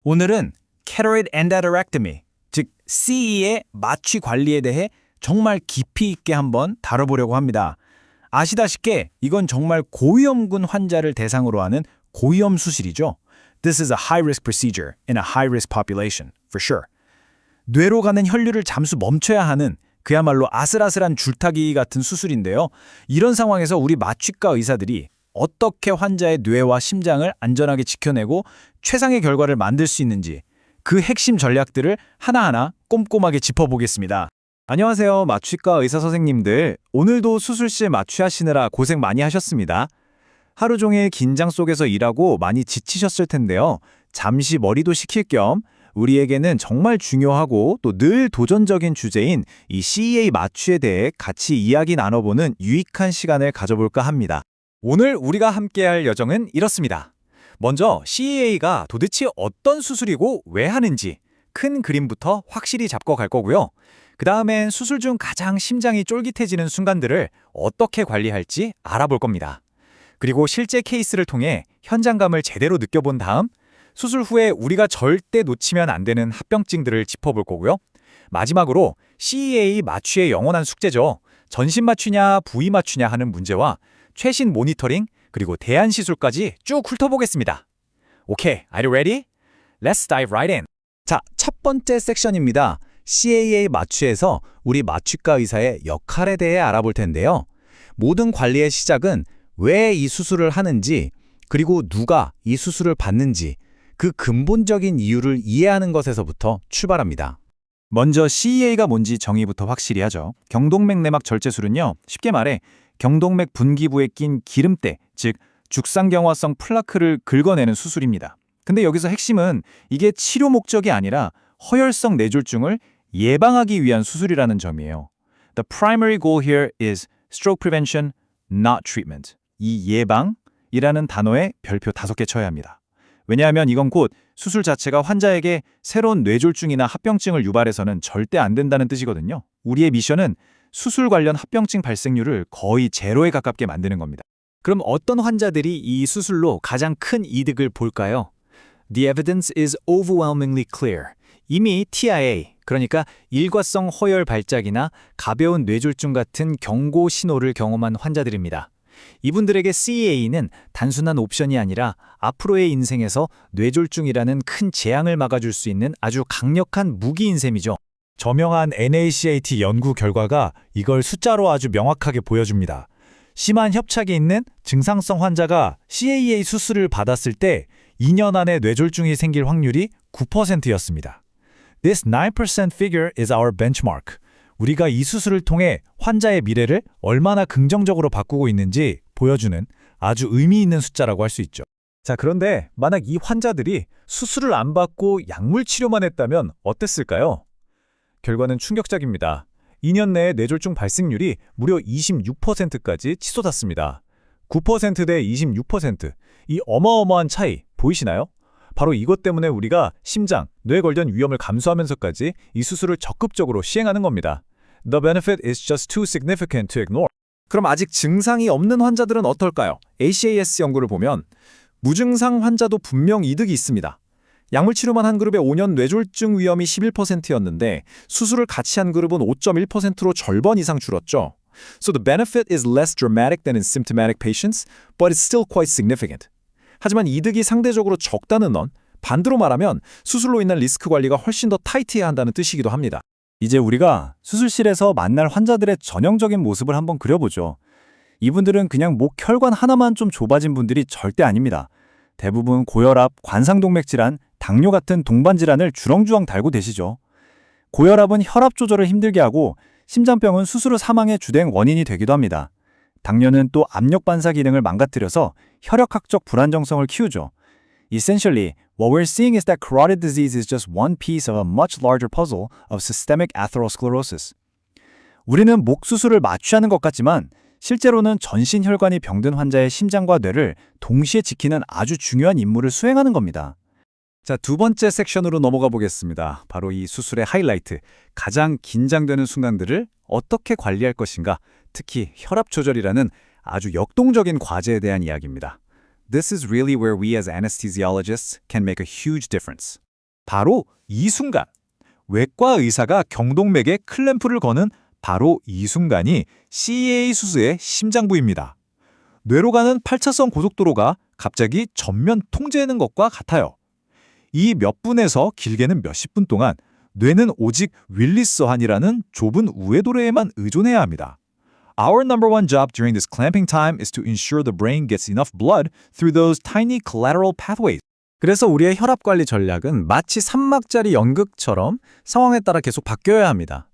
오늘은 Cataract Endarterectomy, 즉 CE의 마취 관리에 대해 정말 깊이 있게 한번 다뤄보려고 합니다. 아시다시피 이건 정말 고위험군 환자를 대상으로 하는 고위험 수술이죠. This is a high-risk procedure in a high-risk population, for sure. 뇌로 가는 혈류를 잠수 멈춰야 하는 그야말로 아슬아슬한 줄타기 같은 수술인데요. 이런 상황에서 우리 마취과 의사들이 어떻게 환자의 뇌와 심장을 안전하게 지켜내고 최상의 결과를 만들 수 있는지 그 핵심 전략들을 하나하나 꼼꼼하게 짚어보겠습니다. 안녕하세요, 마취과 의사 선생님들. 오늘도 수술실 마취하시느라 고생 많이 하셨습니다. 하루 종일 긴장 속에서 일하고 많이 지치셨을 텐데요. 잠시 머리도 식힐 겸 우리에게는 정말 중요하고 또 늘 도전적인 주제인 이 CEA 마취에 대해 같이 이야기 나눠보는 유익한 시간을 가져볼까 합니다. 오늘 우리가 함께할 여정은 이렇습니다. 먼저 CEA가 도대체 어떤 수술이고 왜 하는지 큰 그림부터 확실히 잡고 갈 거고요. 그 다음엔 수술 중 가장 심장이 쫄깃해지는 순간들을 어떻게 관리할지 알아볼 겁니다. 그리고 실제 케이스를 통해 현장감을 제대로 느껴본 다음 수술 후에 우리가 절대 놓치면 안 되는 합병증들을 짚어볼 거고요. 마지막으로 CEA 마취의 영원한 숙제죠. 전신 마취냐 부위 마취냐 하는 문제와 최신 모니터링 그리고 대안 시술까지 쭉 훑어보겠습니다. 오케이, are you ready? Let's dive right in. 자, 첫 번째 섹션입니다. CEA 마취에서 우리 마취과 의사의 역할에 대해 알아볼 텐데요. 모든 관리의 시작은 왜 이 수술을 하는지 그리고 누가 이 수술을 받는지 그 근본적인 이유를 이해하는 것에서부터 출발합니다. 먼저 CEA가 뭔지 정의부터 확실히 하죠. 경동맥 내막 절제술은요, 쉽게 말해 경동맥 분기부에 낀 기름때, 즉 죽상경화성 플라크를 긁어내는 수술입니다. 근데 여기서 핵심은 이게 치료 목적이 아니라 허혈성 뇌졸중을 예방하기 위한 수술이라는 점이에요. The primary goal here is stroke prevention, not treatment. 이 예방이라는 단어에 별표 5개 쳐야 합니다. 왜냐하면 이건 곧 수술 자체가 환자에게 새로운 뇌졸중이나 합병증을 유발해서는 절대 안 된다는 뜻이거든요. 우리의 미션은 수술 관련 합병증 발생률을 거의 제로에 가깝게 만드는 겁니다. 그럼 어떤 환자들이 이 수술로 가장 큰 이득을 볼까요? The evidence is overwhelmingly clear. 이미 TIA, 그러니까 일과성 허혈 발작이나 가벼운 뇌졸중 같은 경고 신호를 경험한 환자들입니다. 이분들에게 CEA는 단순한 옵션이 아니라 앞으로의 인생에서 뇌졸중이라는 큰 재앙을 막아줄 수 있는 아주 강력한 무기인 셈이죠. 저명한 NACAT 연구 결과가 이걸 숫자로 아주 명확하게 보여줍니다. 심한 협착이 있는 증상성 환자가 CEA 수술을 받았을 때 2년 안에 뇌졸중이 생길 확률이 9%였습니다. This 9% figure is our benchmark. 우리가 이 수술을 통해 환자의 미래를 얼마나 긍정적으로 바꾸고 있는지 보여주는 아주 의미 있는 숫자라고 할 수 있죠. 자, 그런데 만약 이 환자들이 수술을 안 받고 약물 치료만 했다면 어땠을까요? 결과는 충격적입니다. 2년 내에 뇌졸중 발생률이 무려 26%까지 치솟았습니다. 9% 대 26%. 이 어마어마한 차이 보이시나요? 바로 이것 때문에 우리가 심장, 뇌 관련 위험을 감수하면서까지 이 수술을 적극적으로 시행하는 겁니다. The benefit is just too significant to ignore. 그럼 아직 증상이 없는 환자들은 어떨까요? ACAS 연구를 보면 무증상 환자도 분명 이득이 있습니다. 약물 치료만 한 그룹의 5년 뇌졸중 위험이 11%였는데 수술을 같이 한 그룹은 5.1%로 절반 이상 줄었죠. So the benefit is less dramatic than in symptomatic patients, but it's still quite significant. 하지만 이득이 상대적으로 적다는 건 반대로 말하면 수술로 인한 리스크 관리가 훨씬 더 타이트해야 한다는 뜻이기도 합니다. 이제 우리가 수술실에서 만날 환자들의 전형적인 모습을 한번 그려보죠. 이분들은 그냥 목 혈관 하나만 좀 좁아진 분들이 절대 아닙니다. 대부분 고혈압, 관상동맥 질환, 당뇨 같은 동반 질환을 주렁주렁 달고 계시죠. 고혈압은 혈압 조절을 힘들게 하고 심장병은 수술 후 사망의 주된 원인이 되기도 합니다. 당뇨는 또 압력 반사 기능을 망가뜨려서 혈액학적 불안정성을 키우죠. Essentially, what we're seeing is that carotid disease is just one piece of a much larger puzzle of systemic atherosclerosis. 우리는 목 수술을 마취하는 것 같지만 실제로는 전신 혈관이 병든 환자의 심장과 뇌를 동시에 지키는 아주 중요한 임무를 수행하는 겁니다. 자, 두 번째 섹션으로 넘어가 보겠습니다. 바로 이 수술의 하이라이트, 가장 긴장되는 순간들을 어떻게 관리할 것인가, 특히 혈압 조절이라는 아주 역동적인 과제에 대한 이야기입니다. This is really where we as anesthesiologists can make a huge difference. 바로 이 순간, 외과 의사가 경동맥에 클램프를 거는 바로 이 순간이 CEA 수술의 심장부입니다. 뇌로 가는 8차선 고속도로가 갑자기 전면 통제하는 것과 같아요. 이 몇 분에서 길게는 몇십 분 동안 뇌는 오직 윌리스한이라는 좁은 우회도로에만 의존해야 합니다. Our number one job during this clamping time is to ensure the brain gets enough blood through those tiny collateral pathways. 그래서 우리의 혈압 관리 전략은 마치 3막짜리 연극처럼 상황에 따라 계속 바뀌어야 합니다.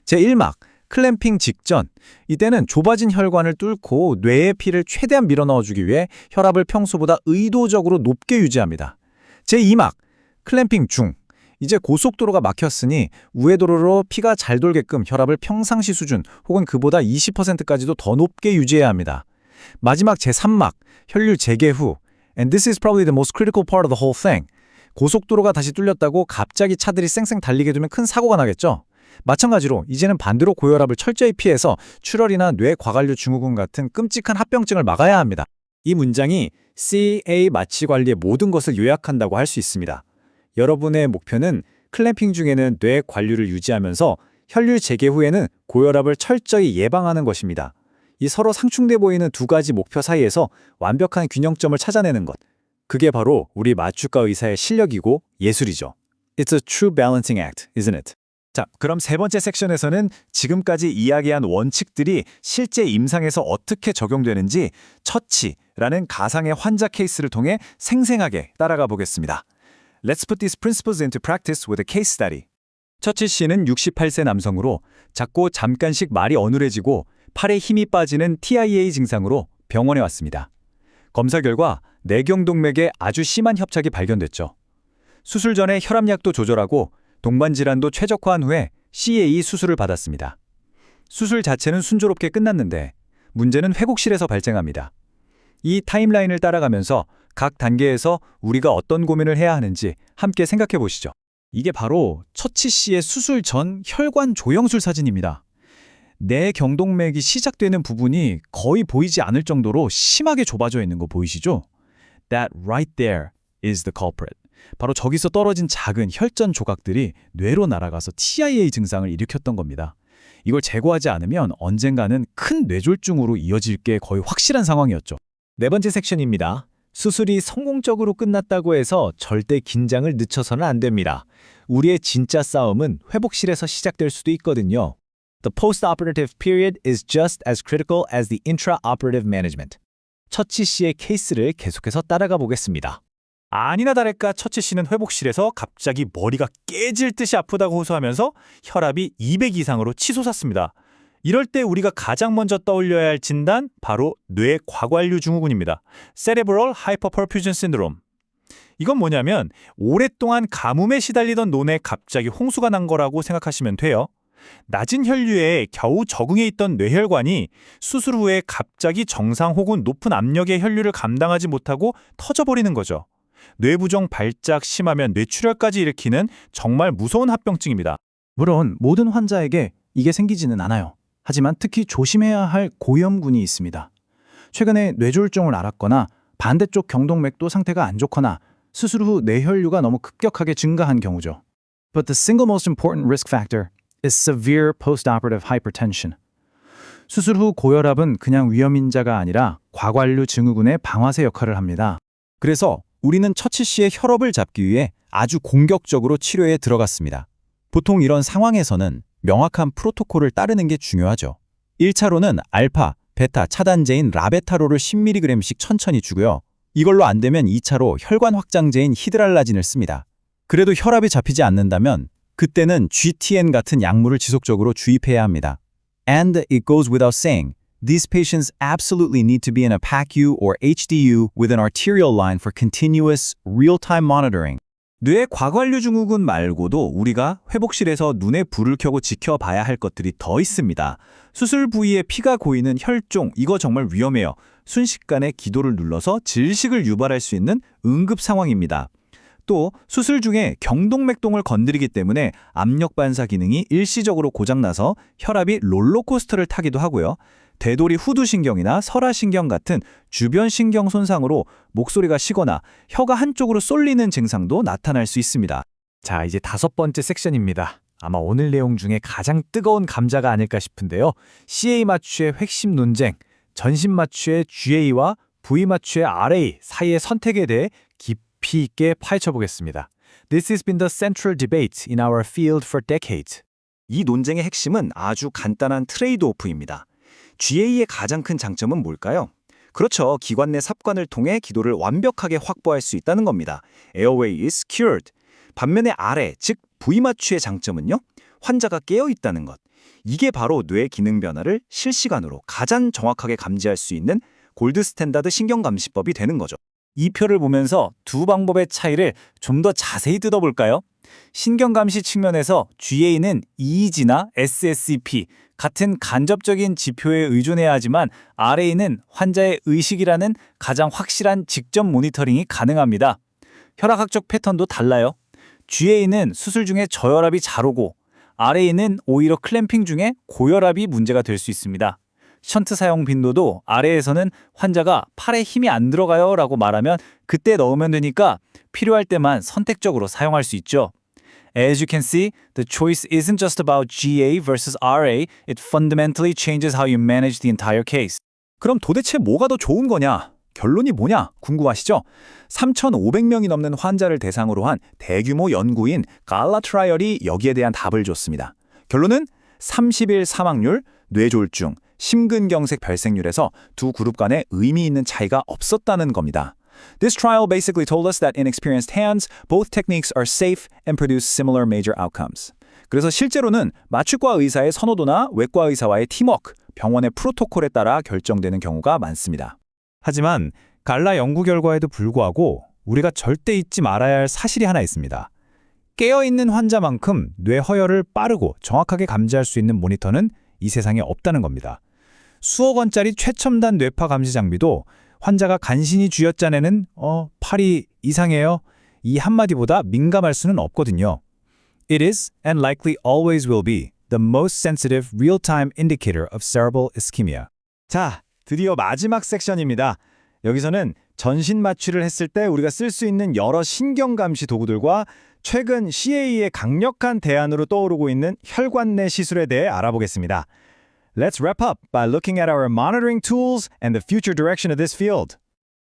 제1막, 클램핑 직전, 이때는 좁아진 혈관을 뚫고 뇌의 피를 최대한 밀어넣어주기 위해 혈압을 평소보다 의도적으로 높게 유지합니다. 제2막, 클램핑 중, 이제 고속도로가 막혔으니 우회도로로 피가 잘 돌게끔 혈압을 평상시 수준 혹은 그보다 20%까지도 더 높게 유지해야 합니다. 마지막 제3막, 혈류 재개 후, and this is probably the most critical part of the whole thing. 고속도로가 다시 뚫렸다고 갑자기 차들이 쌩쌩 달리게 되면 큰 사고가 나겠죠? 마찬가지로 이제는 반대로 고혈압을 철저히 피해서 출혈이나 뇌 과관류 증후군 같은 끔찍한 합병증을 막아야 합니다. 이 문장이 CA 마취 관리의 모든 것을 요약한다고 할 수 있습니다. 여러분의 목표는 클램핑 중에는 뇌 관류를 유지하면서 혈류 재개 후에는 고혈압을 철저히 예방하는 것입니다. 이 서로 상충돼 보이는 두 가지 목표 사이에서 완벽한 균형점을 찾아내는 것. 그게 바로 우리 마취과 의사의 실력이고 예술이죠. It's a true balancing act, isn't it? 자, 그럼 세 번째 섹션에서는 지금까지 이야기한 원칙들이 실제 임상에서 어떻게 적용되는지 처치라는 가상의 환자 케이스를 통해 생생하게 따라가 보겠습니다. Let's put these principles into practice with a case study. 처치 씨는 68세 남성으로 작고 잠깐씩 말이 어눌해지고 팔에 힘이 빠지는 TIA 증상으로 병원에 왔습니다. 검사 결과 내경동맥에 아주 심한 협착이 발견됐죠. 수술 전에 혈압약도 조절하고 동반 질환도 최적화한 후에 CA 수술을 받았습니다. 수술 자체는 순조롭게 끝났는데 문제는 회복실에서 발생합니다. 이 타임라인을 따라가면서 각 단계에서 우리가 어떤 고민을 해야 하는지 함께 생각해 보시죠. 이게 바로 처치 씨의 수술 전 혈관 조영술 사진입니다. 내경동맥이 시작되는 부분이 거의 보이지 않을 정도로 심하게 좁아져 있는 거 보이시죠? That right there is the culprit. 바로 저기서 떨어진 작은 혈전 조각들이 뇌로 날아가서 TIA 증상을 일으켰던 겁니다. 이걸 제거하지 않으면 언젠가는 큰 뇌졸중으로 이어질 게 거의 확실한 상황이었죠. 네 번째 섹션입니다. 수술이 성공적으로 끝났다고 해서 절대 긴장을 늦춰서는 안 됩니다. 우리의 진짜 싸움은 회복실에서 시작될 수도 있거든요. The post-operative period is just as critical as the intra-operative management. 처치 씨의 케이스를 계속해서 따라가 보겠습니다. 아니나 다를까 처치 씨는 회복실에서 갑자기 머리가 깨질 듯이 아프다고 호소하면서 혈압이 200 이상으로 치솟았습니다. 이럴 때 우리가 가장 먼저 떠올려야 할 진단, 바로 뇌 과관류 증후군입니다. Cerebral Hypoperfusion Syndrome. 이건 뭐냐면 오랫동안 가뭄에 시달리던 논에 갑자기 홍수가 난 거라고 생각하시면 돼요. 낮은 혈류에 겨우 적응해 있던 뇌혈관이 수술 후에 갑자기 정상 혹은 높은 압력의 혈류를 감당하지 못하고 터져버리는 거죠. 뇌부종 발작 심하면 뇌출혈까지 일으키는 정말 무서운 합병증입니다. 물론 모든 환자에게 이게 생기지는 않아요. 하지만 특히 조심해야 할 고위험군이 있습니다. 최근에 뇌졸중을 앓았거나 반대쪽 경동맥도 상태가 안 좋거나 수술 후 뇌혈류가 너무 급격하게 증가한 경우죠. But the single most important risk factor is severe post-operative hypertension. 수술 후 고혈압은 그냥 위험인자가 아니라 과관류 증후군의 방아쇠 역할을 합니다. 그래서 우리는 처치 씨의 혈압을 잡기 위해 아주 공격적으로 치료에 들어갔습니다. 보통 이런 상황에서는 명확한 프로토콜을 따르는 게 중요하죠. 1차로는 알파, 베타 차단제인 라베타로를 10mg씩 천천히 주고요. 이걸로 안 되면 2차로 혈관 확장제인 히드랄라진을 씁니다. 그래도 혈압이 잡히지 않는다면 그때는 GTN 같은 약물을 지속적으로 주입해야 합니다. And it goes without saying, these patients absolutely need to be in a PACU or HDU with an arterial line for continuous, real-time monitoring. 뇌 과관류 증후군 말고도 우리가 회복실에서 눈에 불을 켜고 지켜봐야 할 것들이 더 있습니다. 수술 부위에 피가 고이는 혈종, 이거 정말 위험해요. 순식간에 기도를 눌러서 질식을 유발할 수 있는 응급 상황입니다. 또 수술 중에 경동맥동을 건드리기 때문에 압력 반사 기능이 일시적으로 고장나서 혈압이 롤러코스터를 타기도 하고요. 되돌이 후두신경이나 설화신경 같은 주변 신경 손상으로 목소리가 쉬거나 혀가 한쪽으로 쏠리는 증상도 나타날 수 있습니다. 자, 이제 5번째 섹션입니다. 아마 오늘 내용 중에 가장 뜨거운 감자가 아닐까 싶은데요. CA 맞추의 핵심 논쟁, 전신 맞추의 GA와 V 맞추의 RA 사이의 선택에 대해 깊이 있게 파헤쳐 보겠습니다. This has been the central debate in our field for decades. 이 논쟁의 핵심은 아주 간단한 트레이드오프입니다. GA의 가장 큰 장점은 뭘까요? 그렇죠. 기관 내 삽관을 통해 기도를 완벽하게 확보할 수 있다는 겁니다. Airway is cured. 반면에 RA, 즉 V마취의 장점은요. 환자가 깨어 있다는 것. 이게 바로 뇌 기능 변화를 실시간으로 가장 정확하게 감지할 수 있는 골드 스탠다드 신경감시법이 되는 거죠. 이 표를 보면서 두 방법의 차이를 좀 더 자세히 뜯어볼까요? 신경감시 측면에서 GA는 EEG나 SSEP 같은 간접적인 지표에 의존해야 하지만 RA는 환자의 의식이라는 가장 확실한 직접 모니터링이 가능합니다. 혈압학적 패턴도 달라요. GA는 수술 중에 저혈압이 잘 오고 RA는 오히려 클램핑 중에 고혈압이 문제가 될 수 있습니다. 션트 사용 빈도도 RA에서는 환자가 팔에 힘이 안 들어가요 라고 말하면 그때 넣으면 되니까 필요할 때만 선택적으로 사용할 수 있죠. As you can see, the choice isn't just about GA versus RA, it fundamentally changes how you manage the entire case. 그럼 도대체 뭐가 더 좋은 거냐? 결론이 뭐냐? 궁금하시죠? 3,500명이 넘는 환자를 대상으로 한 대규모 연구인 갈라 트라이얼이 여기에 대한 답을 줬습니다. 결론은 30일 사망률, 뇌졸중, 심근경색 발생률에서 두 그룹 간에 의미 있는 차이가 없었다는 겁니다. This trial basically told us that in experienced hands, both techniques are safe and produce similar major outcomes. 그래서 실제로는 마취과 의사의 선호도나 외과 의사와의 팀워크, 병원의 프로토콜에 따라 결정되는 경우가 많습니다. 하지만 갈라 연구 결과에도 불구하고 우리가 절대 잊지 말아야 할 사실이 하나 있습니다. 깨어있는 환자만큼 뇌 허혈을 빠르고 정확하게 감지할 수 있는 모니터는 이 세상에 없다는 겁니다. 수억 원짜리 최첨단 뇌파 감시 장비도 환자가 간신히 쥐어짜내는 팔이 이상해요. 이 한마디보다 민감할 수는 없거든요. It is, and likely always will be, the most sensitive real-time indicator of cerebral ischemia. 자, 드디어 마지막 섹션입니다. 여기서는 전신 마취를 했을 때 우리가 쓸 수 있는 여러 신경감시 도구들과 최근 CA의 강력한 대안으로 떠오르고 있는 혈관 내 시술에 대해 알아보겠습니다. Let's wrap up by looking at our monitoring tools and the future direction of this field.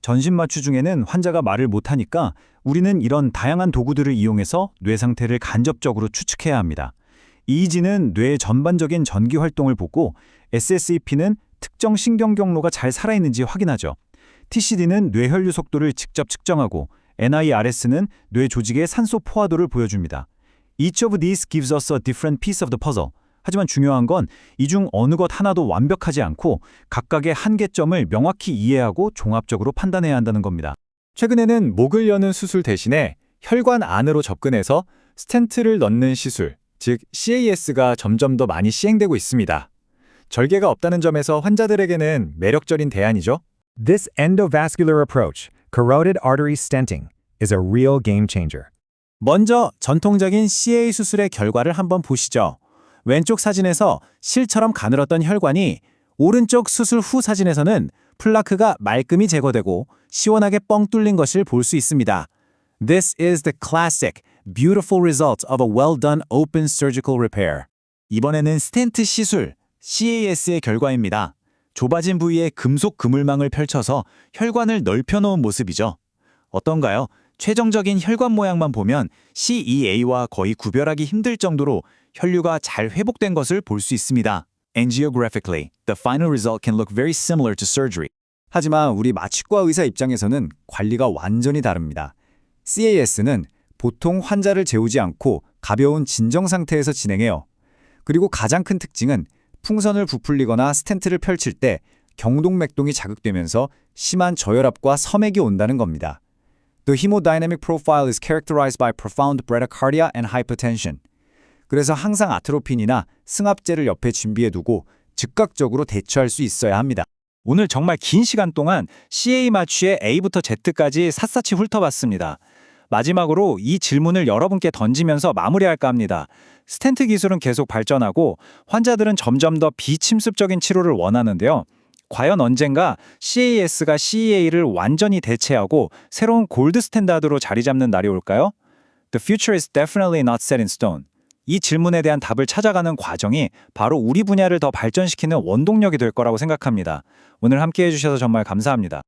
전신 마취 중에는 환자가 말을 못하니까 우리는 이런 다양한 도구들을 이용해서 뇌 상태를 간접적으로 추측해야 합니다. EEG는 뇌의 전반적인 전기 활동을 보고 SSEP는 특정 신경 경로가 잘 살아있는지 확인하죠. TCD는 뇌 혈류 속도를 직접 측정하고 NIRS는 뇌 조직의 산소 포화도를 보여줍니다. Each of these gives us a different piece of the puzzle. 하지만 중요한 건 이 중 어느 것 하나도 완벽하지 않고 각각의 한계점을 명확히 이해하고 종합적으로 판단해야 한다는 겁니다. 최근에는 목을 여는 수술 대신에 혈관 안으로 접근해서 스텐트를 넣는 시술, 즉 CAS가 점점 더 많이 시행되고 있습니다. 절개가 없다는 점에서 환자들에게는 매력적인 대안이죠. This endovascular approach, carotid artery stenting, is a real game changer. 먼저 전통적인 CA 수술의 결과를 한번 보시죠. 왼쪽 사진에서 실처럼 가늘었던 혈관이 오른쪽 수술 후 사진에서는 플라크가 말끔히 제거되고 시원하게 뻥 뚫린 것을 볼 수 있습니다. This is the classic, beautiful result of a well-done open surgical repair. 이번에는 스텐트 시술, CAS의 결과입니다. 좁아진 부위에 금속 그물망을 펼쳐서 혈관을 넓혀놓은 모습이죠. 어떤가요? 최종적인 혈관 모양만 보면 CEA와 거의 구별하기 힘들 정도로 혈류가 잘 회복된 것을 볼 수 있습니다. Angiographically, the final result can look very similar to surgery. 하지만 우리 마취과 의사 입장에서는 관리가 완전히 다릅니다. CAS는 보통 환자를 재우지 않고 가벼운 진정 상태에서 진행해요. 그리고 가장 큰 특징은 풍선을 부풀리거나 스텐트를 펼칠 때 경동맥동이 자극되면서 심한 저혈압과 섬액이 온다는 겁니다. The hemodynamic profile is characterized by profound bradycardia and hypertension. 그래서 항상 아트로핀이나 승합제를 옆에 준비해두고 즉각적으로 대처할 수 있어야 합니다. 오늘 정말 긴 시간 동안 CA 마취의 A부터 Z까지 샅샅이 훑어봤습니다. 마지막으로 이 질문을 여러분께 던지면서 마무리할까 합니다. 스텐트 기술은 계속 발전하고 환자들은 점점 더 비침습적인 치료를 원하는데요. 과연 언젠가 CAS가 CEA를 완전히 대체하고 새로운 골드 스탠다드로 자리 잡는 날이 올까요? The future is definitely not set in stone. 이 질문에 대한 답을 찾아가는 과정이 바로 우리 분야를 더 발전시키는 원동력이 될 거라고 생각합니다. 오늘 함께 해주셔서 정말 감사합니다.